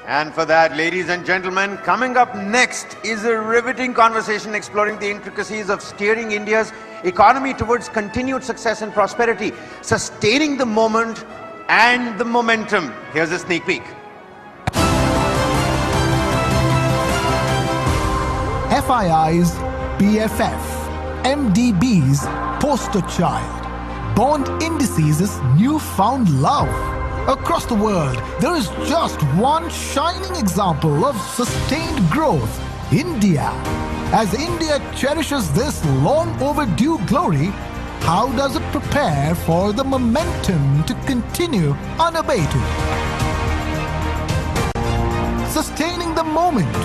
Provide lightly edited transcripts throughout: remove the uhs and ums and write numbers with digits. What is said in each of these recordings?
And for that, ladies and gentlemen, coming up next is a riveting conversation exploring the intricacies of steering India's economy towards continued success and prosperity, sustaining the moment and the momentum. Here's a sneak peek. FII's BFF, MDB's poster child, bond indices' newfound love. Across the world, there is just one shining example of sustained growth: India. As India cherishes this long overdue glory, how does it prepare for the momentum to continue unabated? Sustaining the moment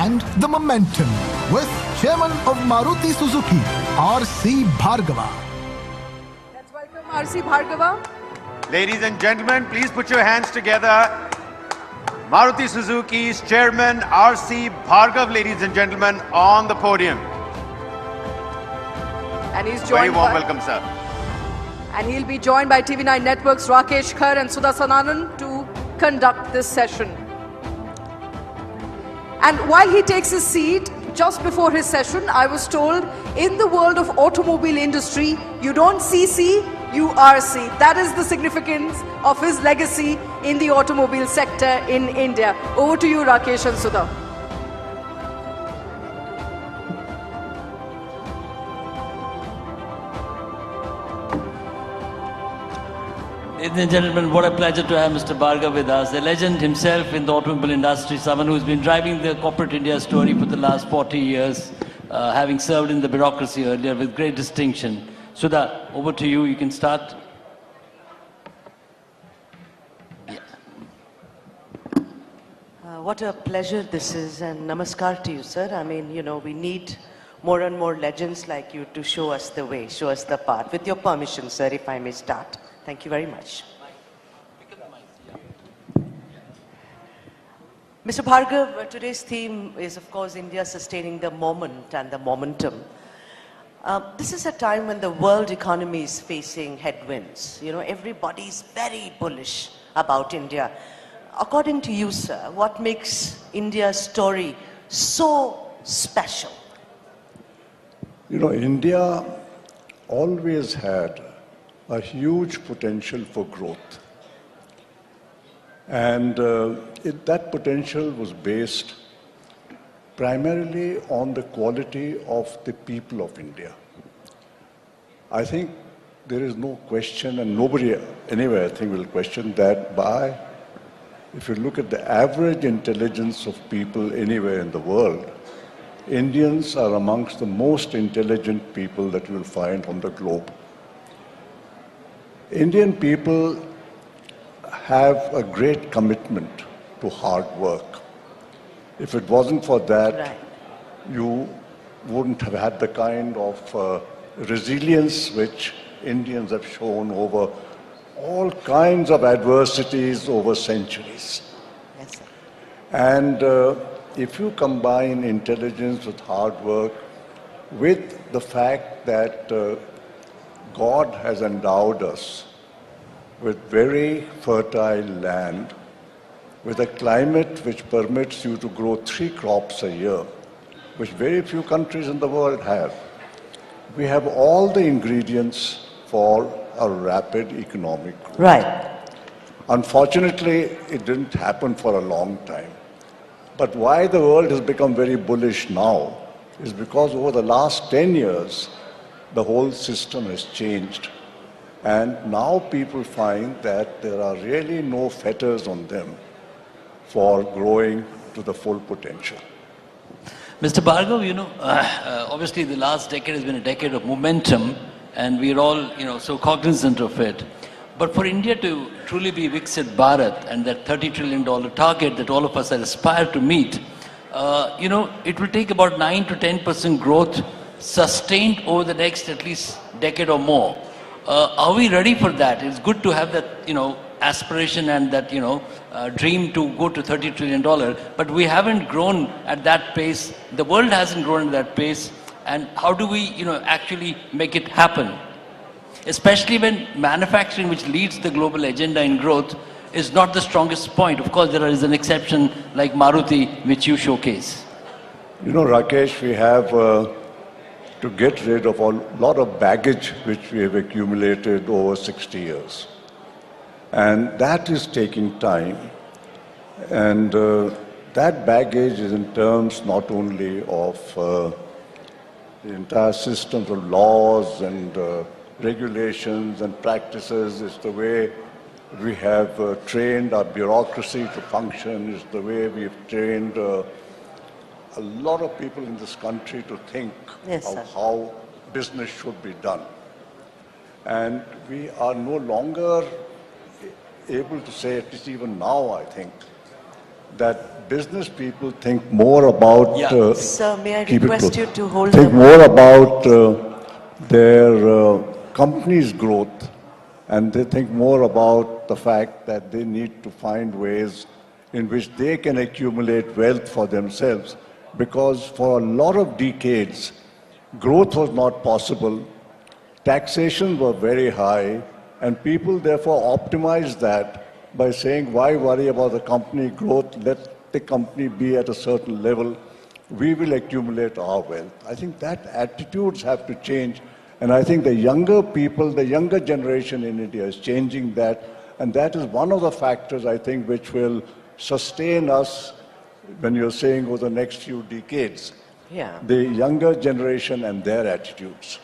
and the momentum with Chairman of Maruti Suzuki, R.C. Bhargava. Let's welcome R.C. Bhargava. Ladies and gentlemen, please put your hands together. Maruti Suzuki's Chairman R.C. Bhargava, ladies and gentlemen, on the podium. And he's joined Very warm welcome, sir. And he'll be joined by TV9 Network's Rakesh Khar and Sudha Sananan to conduct this session. And while he takes his seat, just before his session, I was told, in the world of automobile industry, you don't CC, you RC. That is the significance of his legacy in the automobile sector in India. Over to you, Rakesh and Sudha. Ladies and gentlemen, what a pleasure to have Mr. Bhargava with us, a legend himself in the automobile industry, someone who's been driving the corporate India story for the last 40 years, having served in the bureaucracy earlier with great distinction. Sudha, over to you. You can start. Yeah. What a pleasure this is, and namaskar to you, sir. I mean, you know, we need more and more legends like you to show us the way, show us the path. With your permission, sir, if I may start. Thank you very much. Mr. Bhargava, today's theme is, of course, India sustaining the moment and the momentum. This is a time when the world economy is facing headwinds. You know, everybody's very bullish about India. According to you, sir, what makes India's story so special? You know, India always had a huge potential for growth. And that potential was based primarily on the quality of the people of India. I think there is no question, and nobody anywhere I think will question that if you look at the average intelligence of people anywhere in the world, Indians are amongst the most intelligent people that you will find on the globe. Indian people have a great commitment to hard work. If it wasn't for that, Right. you wouldn't have had the kind of resilience which Indians have shown over all kinds of adversities over centuries. Yes, sir. And if you combine intelligence with hard work, with the fact that God has endowed us with very fertile land, with a climate which permits you to grow 3 crops a year, which very few countries in the world have. We have all the ingredients for a rapid economic growth. Right. Unfortunately, it didn't happen for a long time. But why the world has become very bullish now is because over the last 10 years, the whole system has changed. And now people find that there are really no fetters on them for growing to the full potential. Mr. Bhargava, you know, obviously the last decade has been a decade of momentum, and we're all, you know, so cognizant of it. But for India to truly be Viksit Bharat and that $30 trillion target that all of us aspire to meet, you know, it will take about 9 to 10% growth sustained over the next at least decade or more. Are we ready for that? It's good to have that, you know, aspiration and that, you know, dream to go to $30 trillion, but we haven't grown at that pace. The world hasn't grown at that pace. And how do we, you know, actually make it happen? Especially when manufacturing, which leads the global agenda in growth, is not the strongest point. Of course, there is an exception like Maruti, which you showcase. You know, Rakesh, we have to get rid of a lot of baggage which we have accumulated over 60 years. And that is taking time. And that baggage is in terms not only of the entire systems of laws and regulations and practices, it's the way we have trained our bureaucracy to function, it's the way we've trained a lot of people in this country to think of how business should be done. And we are no longer able to say, at least even now, I think, that business people think more about... Sir, may I request you to hold think more about their company's growth, and they think more about the fact that they need to find ways in which they can accumulate wealth for themselves. Because for a lot of decades, growth was not possible, taxation was very high, and people therefore optimized that by saying, why worry about the company growth? Let the company be at a certain level. We will accumulate our wealth. I think that attitudes have to change. And I think the younger people, the younger generation in India is changing that. And that is one of the factors, I think, which will sustain us when you're saying over the next few decades. The younger generation and their attitudes.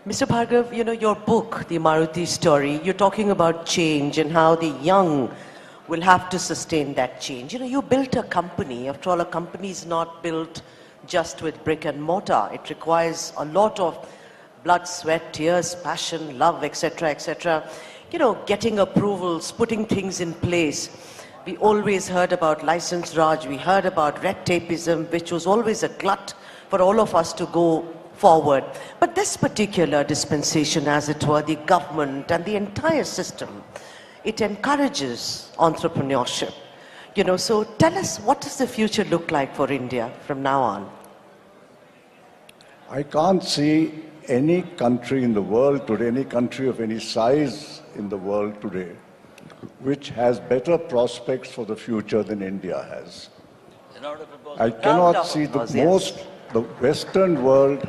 Mr. Bhargava, you know, your book, The Maruti Story, you're talking about change and how the young will have to sustain that change. You know, you built a company. After all, a company is not built just with brick and mortar. It requires a lot of blood, sweat, tears, passion, love, etc., etc. You know, getting approvals, putting things in place. We always heard about license Raj. We heard about red tapeism, which was always a glut for all of us to go forward. But this particular dispensation, as it were, the government and the entire system, it encourages entrepreneurship. You know, so tell us, what does the future look like for India from now on? I can't see any country in the world today, any country of any size in the world today, which has better prospects for the future than India has. I cannot see the Western world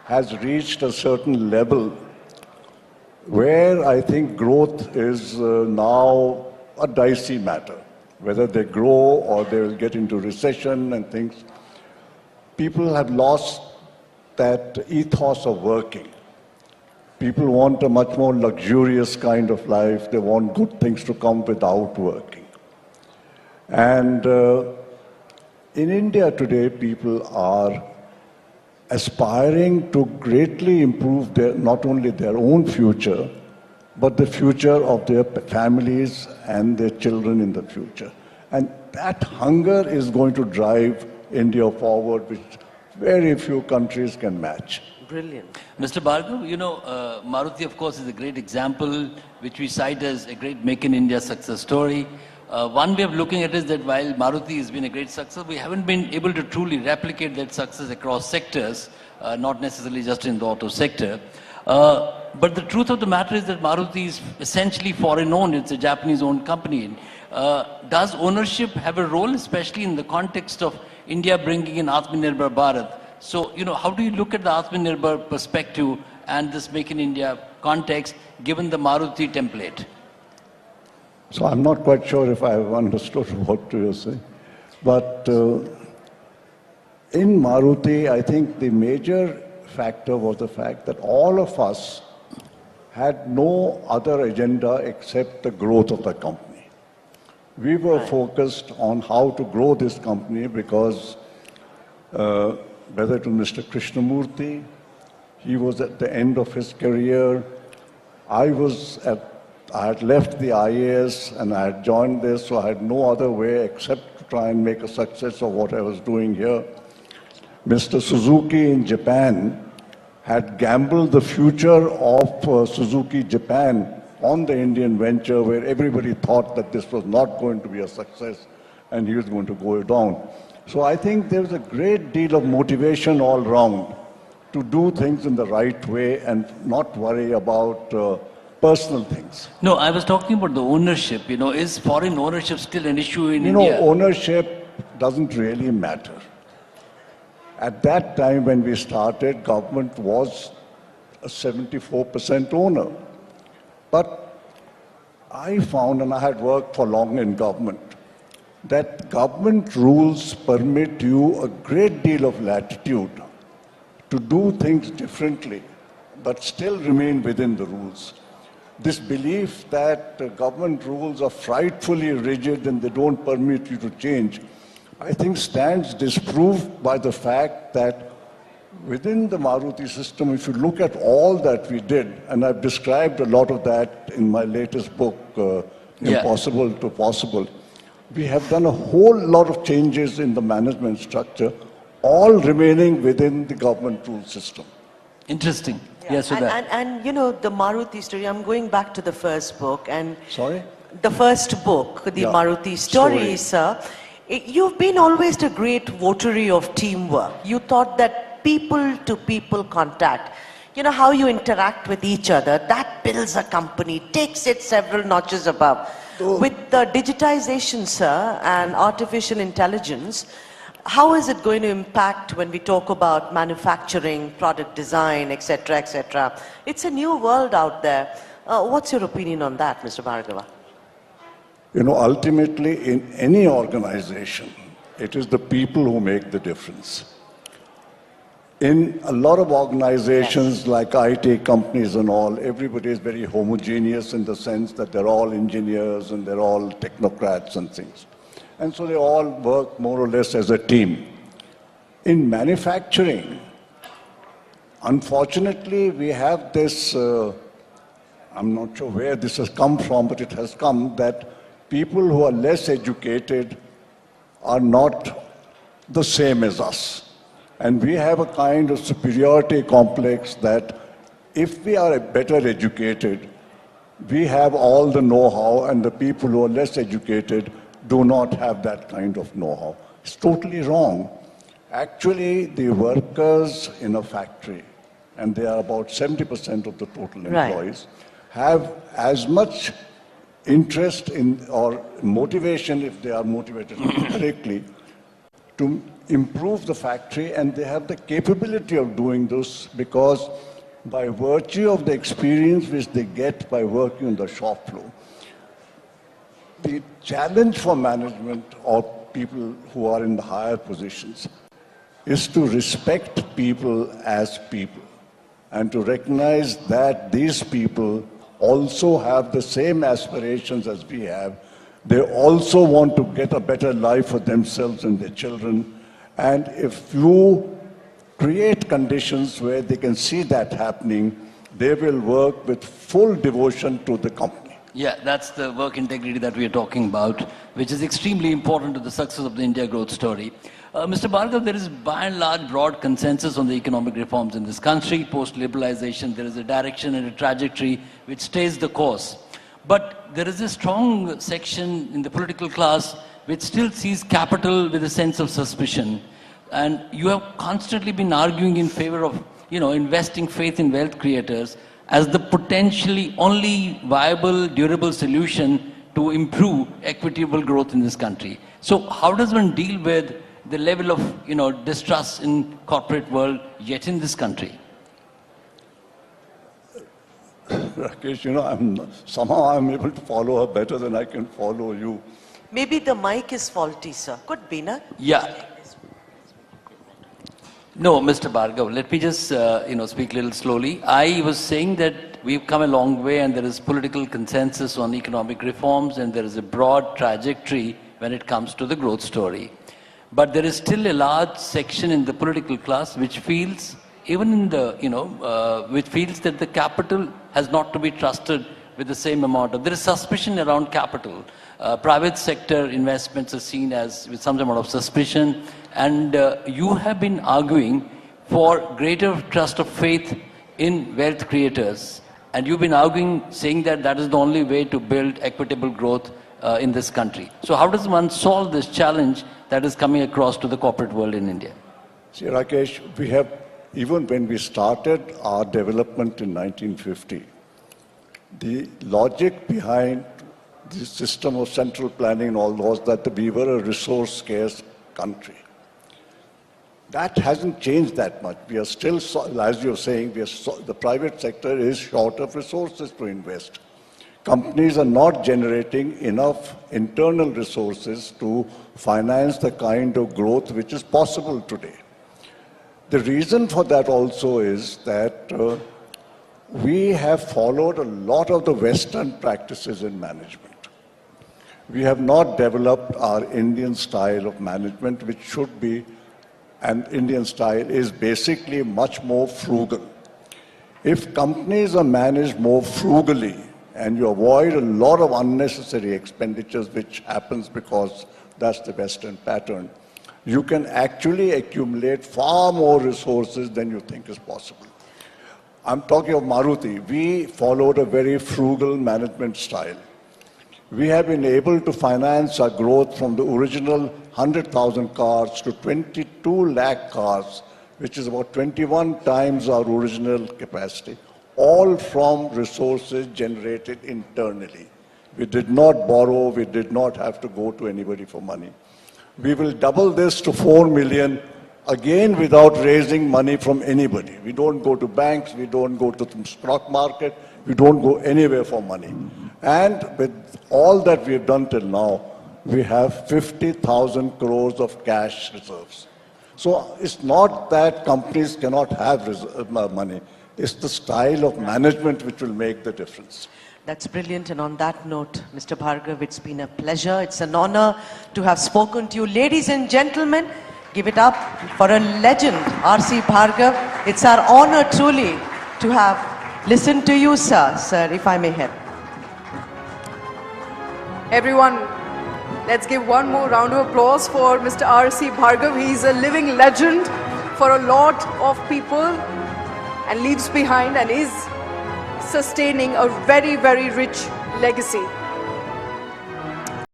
has reached a certain level where I think growth is now a dicey matter. Whether they grow or they will get into recession and things. People have lost that ethos of working. People want a much more luxurious kind of life. They want good things to come without working. And in India today, people are aspiring to greatly improve not only their own future, but the future of their families and their children in the future. And that hunger is going to drive India forward, which very few countries can match. Brilliant. Mr. Bhargava, you know, Maruti, of course, is a great example, which we cite as a great Make in India success story. One way of looking at it is that while Maruti has been a great success, we haven't been able to truly replicate that success across sectors, not necessarily just in the auto sector. But the truth of the matter is that Maruti is essentially foreign-owned. It's a Japanese-owned company. Does ownership have a role, especially in the context of India bringing in Atmanirbhar Bharat? So, you know, how do you look at the Atmanirbhar perspective and this Make in India context, given the Maruti template? So I'm not quite sure if I have understood what you're saying. But in Maruti, I think the major factor was the fact that all of us had no other agenda except the growth of the company. We were focused on how to grow this company because whether to Mr. Krishnamurti, he was at the end of his career. I had left the IAS and I had joined this, so I had no other way except to try and make a success of what I was doing here. Mr. Suzuki in Japan had gambled the future of Suzuki Japan on the Indian venture, where everybody thought that this was not going to be a success and he was going to go down. So I think there's a great deal of motivation all round to do things in the right way and not worry about personal things. No, I was talking about the ownership. Is foreign ownership still an issue in You know, India? ownership doesn't really matter. At that time when we started, government was a 74% owner. But I found, and I had worked for long in government, that government rules permit you a great deal of latitude to do things differently, but still remain within the rules. This belief that government rules are frightfully rigid and they don't permit you to change, I think stands disproved by the fact that within the Maruti system, if you look at all that we did, and I've described a lot of that in my latest book, Impossible to Possible, we have done a whole lot of changes in the management structure, all remaining within the government rule system. Interesting. Yeah. Yes, Sudha. And you know, the Maruti story, I'm going back to the first book. And Sorry? The first book, the Maruti story, sir. You've been always a great votary of teamwork. You thought that people-to-people contact, you know, how you interact with each other, that builds a company, takes it several notches above. With the digitization, sir, and artificial intelligence, how is it going to impact when we talk about manufacturing, product design, etc., etc.? It's a new world out there. What's your opinion on that, Mr. Bhargava? You know, ultimately, in any organization, it is the people who make the difference. In a lot of organizations like IT companies and all, everybody is very homogeneous in the sense that they're all engineers and they're all technocrats and things. And so they all work more or less as a team. In manufacturing, unfortunately, we have this, I'm not sure where this has come from, but it has come that people who are less educated are not the same as us. And we have a kind of superiority complex that if we are better educated, we have all the know-how, and the people who are less educated do not have that kind of know-how. It's totally wrong. Actually, the workers in a factory, and they are about 70% of the total employees, have as much interest in or motivation, if they are motivated correctly, to improve the factory, and they have the capability of doing this because by virtue of the experience which they get by working on the shop floor. The challenge for management or people who are in the higher positions is to respect people as people and to recognize that these people also have the same aspirations as we have. They also want to get a better life for themselves and their children. And if you create conditions where they can see that happening, they will work with full devotion to the company. Yeah, that's the work integrity that we are talking about, which is extremely important to the success of the India growth story. Mr. Bhargava, there is by and large broad consensus on the economic reforms in this country. Post-liberalization, there is a direction and a trajectory which stays the course. But there is a strong section in the political class which still sees capital with a sense of suspicion. And you have constantly been arguing in favor of, investing faith in wealth creators as the potentially only viable, durable solution to improve equitable growth in this country. So how does one deal with the level of, distrust in corporate world yet in this country? Rakesh, somehow I'm able to follow her better than I can follow you. Maybe the mic is faulty, sir. Could be, na? Yeah. No, Mr. Bhargava, let me just, speak a little slowly. I was saying that we've come a long way and there is political consensus on economic reforms and there is a broad trajectory when it comes to the growth story. But there is still a large section in the political class which feels, even in the, which feels that the capital has not to be trusted with the same amount of, there is suspicion around capital. Private sector investments are seen as with some amount of suspicion, and you have been arguing for greater trust of faith in wealth creators, and you've been arguing, saying that that is the only way to build equitable growth in this country. So how does one solve this challenge that is coming across to the corporate world in India? See, Rakesh, we have, even when we started our development in 1950, The logic behind the system of central planning and all was that we were a resource-scarce country. That hasn't changed that much. We are still, as you're saying, the private sector is short of resources to invest. Companies are not generating enough internal resources to finance the kind of growth which is possible today. The reason for that also is that we have followed a lot of the Western practices in management. We have not developed our Indian style of management, which should be, and Indian style is basically much more frugal. If companies are managed more frugally and you avoid a lot of unnecessary expenditures, which happens because that's the Western pattern, you can actually accumulate far more resources than you think is possible. I'm talking of Maruti. We followed a very frugal management style. We have been able to finance our growth from the original 100,000 cars to 22 lakh cars, which is about 21 times our original capacity, all from resources generated internally. We did not borrow, we did not have to go to anybody for money. We will double this to 4 million, again without raising money from anybody. We don't go to banks, we don't go to the stock market, we don't go anywhere for money. And with all that we have done till now, we have 50,000 crores of cash reserves. So it's not that companies cannot have money. It's the style of management which will make the difference. That's brilliant. And on that note, Mr. Bhargava, it's been a pleasure. It's an honor to have spoken to you. Ladies and gentlemen, give it up for a legend, R.C. Bhargava. It's our honor truly to have listened to you, sir. Sir, if I may help. Everyone, let's give one more round of applause for Mr. R.C. Bhargava. He's a living legend for a lot of people and leaves behind and is sustaining a very, very rich legacy.